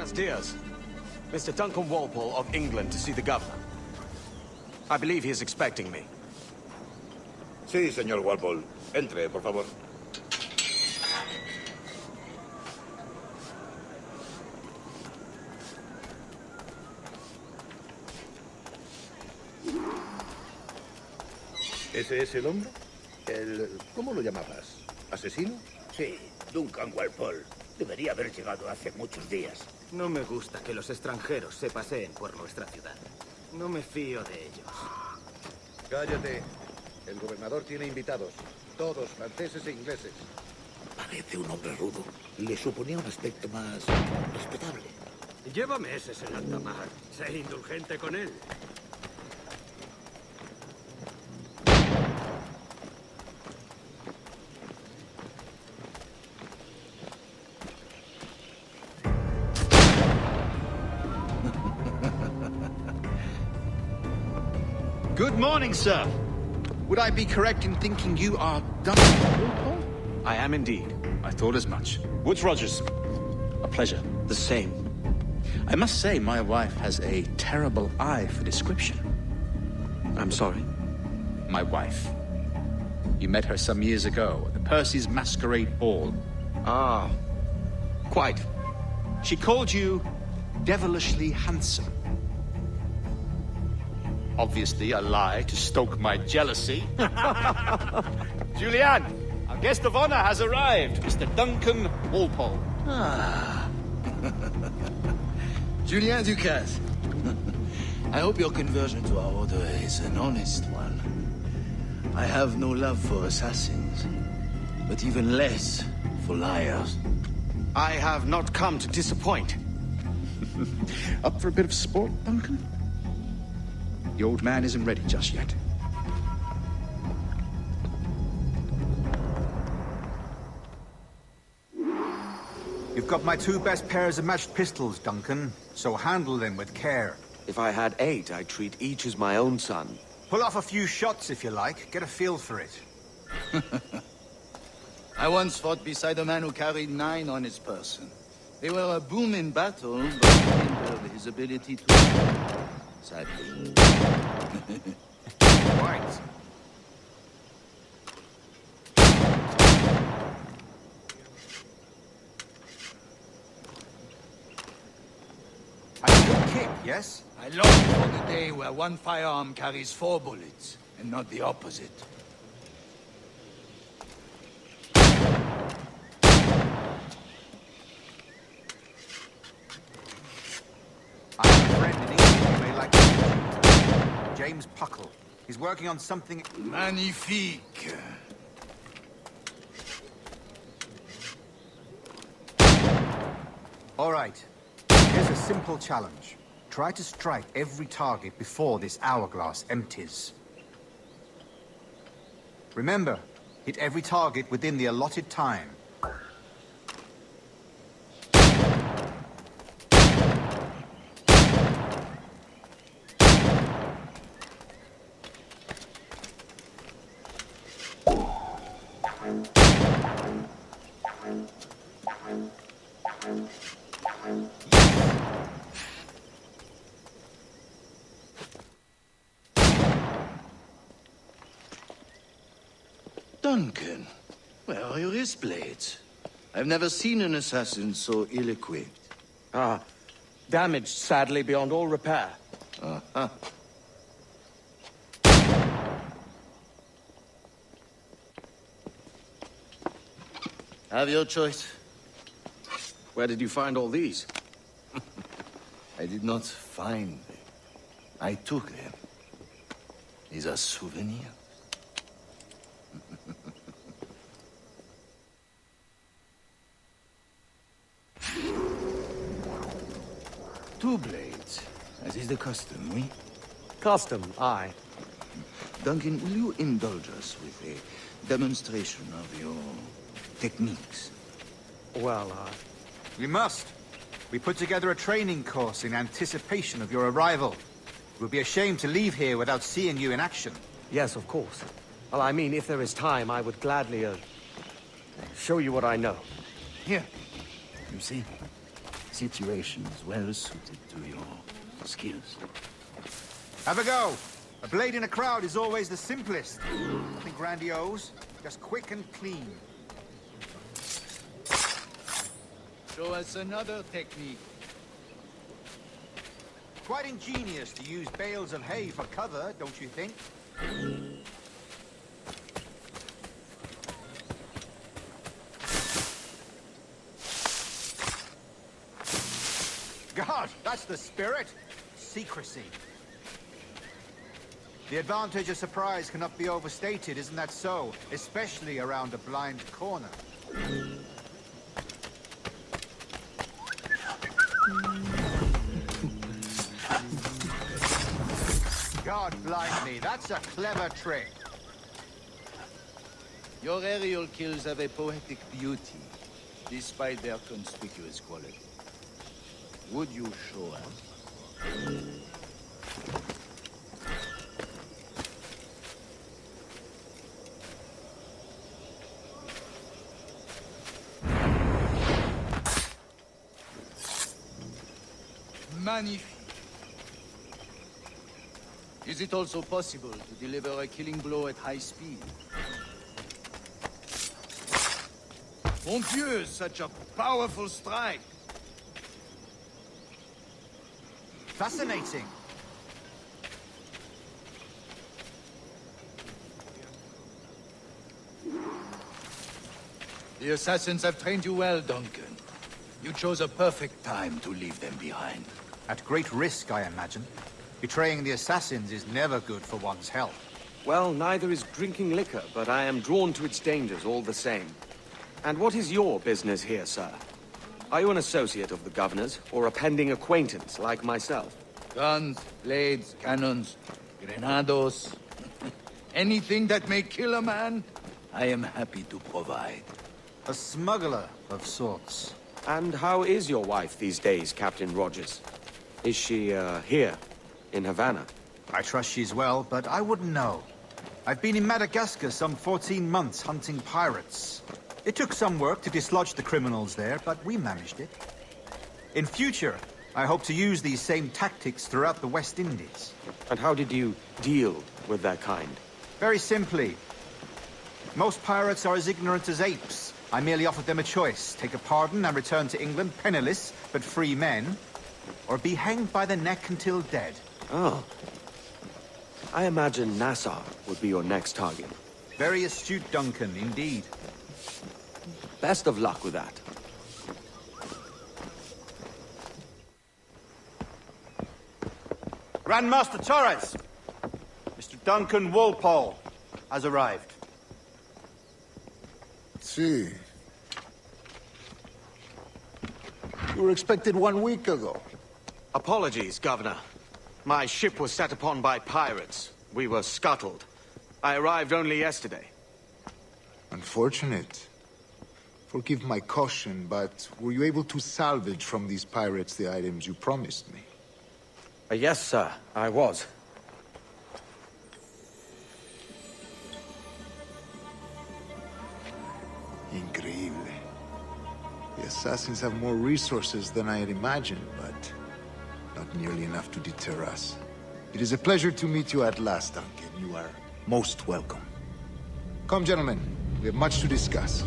Buenos dias. Mr. Duncan Walpole of England to see the governor. I believe he is expecting me. Sí, señor Walpole. Entre, por favor. ¿Ese es el hombre? ¿Cómo lo llamabas? ¿Asesino? Sí, Duncan Walpole. Debería haber llegado hace muchos días. No me gusta que los extranjeros se paseen por nuestra ciudad. No me fío de ellos. Cállate. El gobernador tiene invitados. Todos franceses e ingleses. Parece un hombre rudo. Le suponía un aspecto más respetable. Lleva meses en alta mar. Sé indulgente con él. Good morning, sir. Would I be correct in thinking you are Duncan Walpole? I am indeed. I thought as much. Woods Rogers. A pleasure. The same. I must say, my wife has a terrible eye for description. I'm sorry. My wife. You met her some years ago at the Percy's Masquerade Ball. Ah, quite. She called you devilishly handsome. Obviously a lie to stoke my jealousy. Julianne, our guest of honor has arrived, Mr. Duncan Walpole. Ah. Julien Ducasse. I hope your conversion to our order is an honest one. I have no love for assassins, but even less for liars. I have not come to disappoint. Up for a bit of sport, Duncan? The old man isn't ready just yet. You've got my two best pairs of matched pistols, Duncan, so handle them with care. If I had 8, I'd treat each as my own son. Pull off a few shots if you like, get a feel for it. I once fought beside a man who carried 9 on his person. They were a boom in battle, but hindered his ability to... Sadly. Right. A good kick, yes? I long for the day where one firearm carries 4 bullets, and not the opposite. I have a friend in England you may like to meet. James Puckle. He's working on something... Magnifique. All right. Here's a simple challenge. Try to strike every target before this hourglass empties. Remember, hit every target within the allotted time. Duncan, where are your wrist blades? I've never seen an assassin so ill-equipped. Ah, damaged sadly beyond all repair. Uh-huh. Have your choice. Where did you find all these? I did not find them. I took them. These are souvenirs. Two blades, as is the custom, oui? Custom, aye. Duncan, will you indulge us with a demonstration of your techniques? Well, We must. We put together a training course in anticipation of your arrival. We'll be ashamed to leave here without seeing you in action. yes, of course. Well, I mean, if there is time, I would gladly, show you what I know. Here. You see? situations well suited to your skills. Have a go. A blade in a crowd is always the simplest. Nothing grandiose, just quick and clean. Show us another technique. Quite ingenious to use bales of hay for cover, don't you think? God, that's the spirit. Secrecy. The advantage of surprise cannot be overstated, isn't that so? Especially around a blind corner. God blind me, that's a clever trick. Your aerial kills have a poetic beauty, despite their conspicuous quality. Would you show us? Magnifique. Is it also possible to deliver a killing blow at high speed? Mon Dieu, such a powerful strike! Fascinating. The assassins have trained you well, Duncan. You chose a perfect time to leave them behind. At great risk, I imagine. Betraying the assassins is never good for one's health. Well, neither is drinking liquor, but I am drawn to its dangers all the same. And what is your business here, sir? Are you an associate of the governor's, or a pending acquaintance like myself? Guns, blades, cannons, grenados. Anything that may kill a man, I am happy to provide. A smuggler of sorts. And how is your wife these days, Captain Rogers? Is she, here, in Havana? I trust she's well, but I wouldn't know. I've been in Madagascar some 14 months hunting pirates. It took some work to dislodge the criminals there, but we managed it. In future, I hope to use these same tactics throughout the West Indies. And how did you deal with that kind? Very simply. Most pirates are as ignorant as apes. I merely offered them a choice. Take a pardon and return to England penniless, but free men. Or be hanged by the neck until dead. Oh. I imagine Nassau would be your next target. Very astute, Duncan, indeed. Best of luck with that. Grandmaster Torres! Mr. Duncan Walpole has arrived. See. You were expected 1 week ago. Apologies, Governor. My ship was set upon by pirates. We were scuttled. I arrived only yesterday. Unfortunate. Forgive my caution, but were you able to salvage from these pirates the items you promised me? Yes, sir, I was. Increíble. The assassins have more resources than I had imagined, but not nearly enough to deter us. It is a pleasure to meet you at last, Duncan. You are most welcome. Come, gentlemen. We have much to discuss.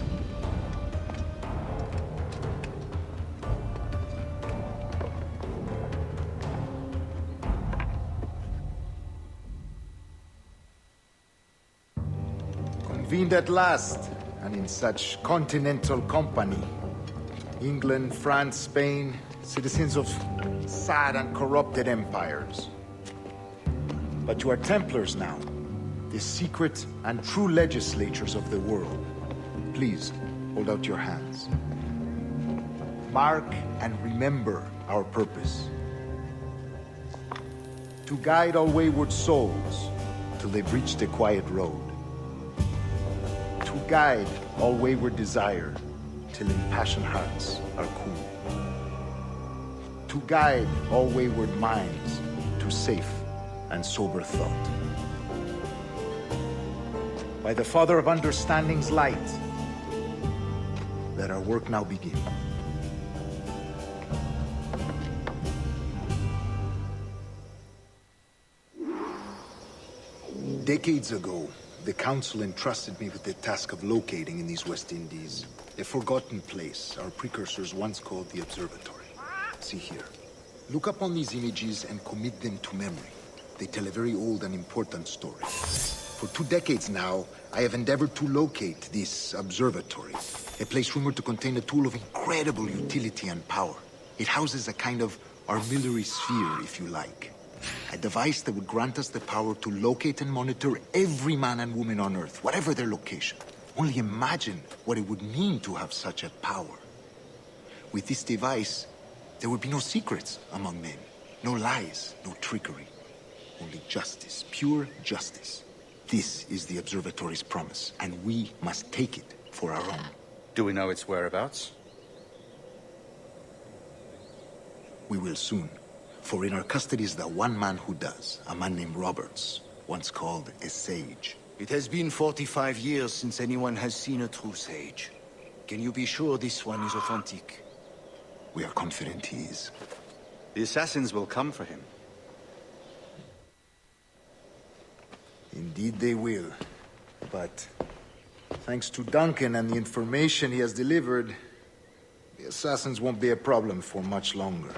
Convened at last, and in such continental company. England, France, Spain, citizens of sad and corrupted empires. But you are Templars now, the secret and true legislators of the world. Please, hold out your hands. Mark and remember our purpose. To guide all wayward souls till they've reached the quiet road. To guide all wayward desire till impassioned hearts are cool. To guide all wayward minds to safe and sober thought. By the Father of Understanding's light, let our work now begin. Decades ago, the Council entrusted me with the task of locating in these West Indies a forgotten place our precursors once called the Observatory. See here. Look up on these images and commit them to memory. They tell a very old and important story. For 2 decades now, I have endeavored to locate this observatory, a place rumored to contain a tool of incredible utility and power. It houses a kind of armillary sphere, if you like. A device that would grant us the power to locate and monitor every man and woman on Earth, whatever their location. Only imagine what it would mean to have such a power. With this device, there would be no secrets among men, no lies, no trickery. Only justice, pure justice. This is the Observatory's promise, and we must take it for our own. Do we know its whereabouts? We will soon. For in our custody is the one man who does, a man named Roberts, once called a sage. It has been 45 years since anyone has seen a true sage. Can you be sure this one is authentic? We are confident he is. The assassins will come for him. Indeed they will. But thanks to Duncan and the information he has delivered, the assassins won't be a problem for much longer.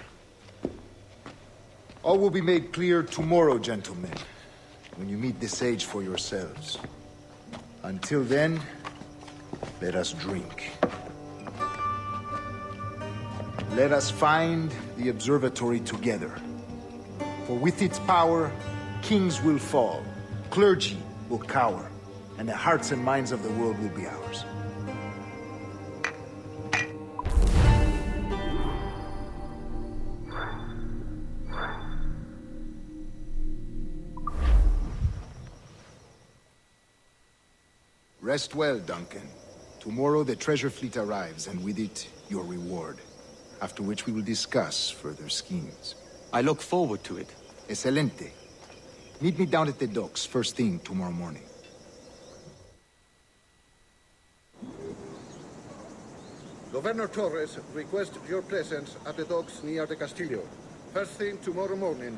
All will be made clear tomorrow, gentlemen, when you meet the sage for yourselves. Until then, let us drink. Let us find the observatory together. For with its power, kings will fall, clergy will cower, and the hearts and minds of the world will be ours. Rest well, Duncan. Tomorrow the treasure fleet arrives, and with it, your reward. After which we will discuss further schemes. I look forward to it. Excelente. Meet me down at the docks first thing tomorrow morning. Governor Torres requests your presence at the docks near the Castillo. First thing tomorrow morning.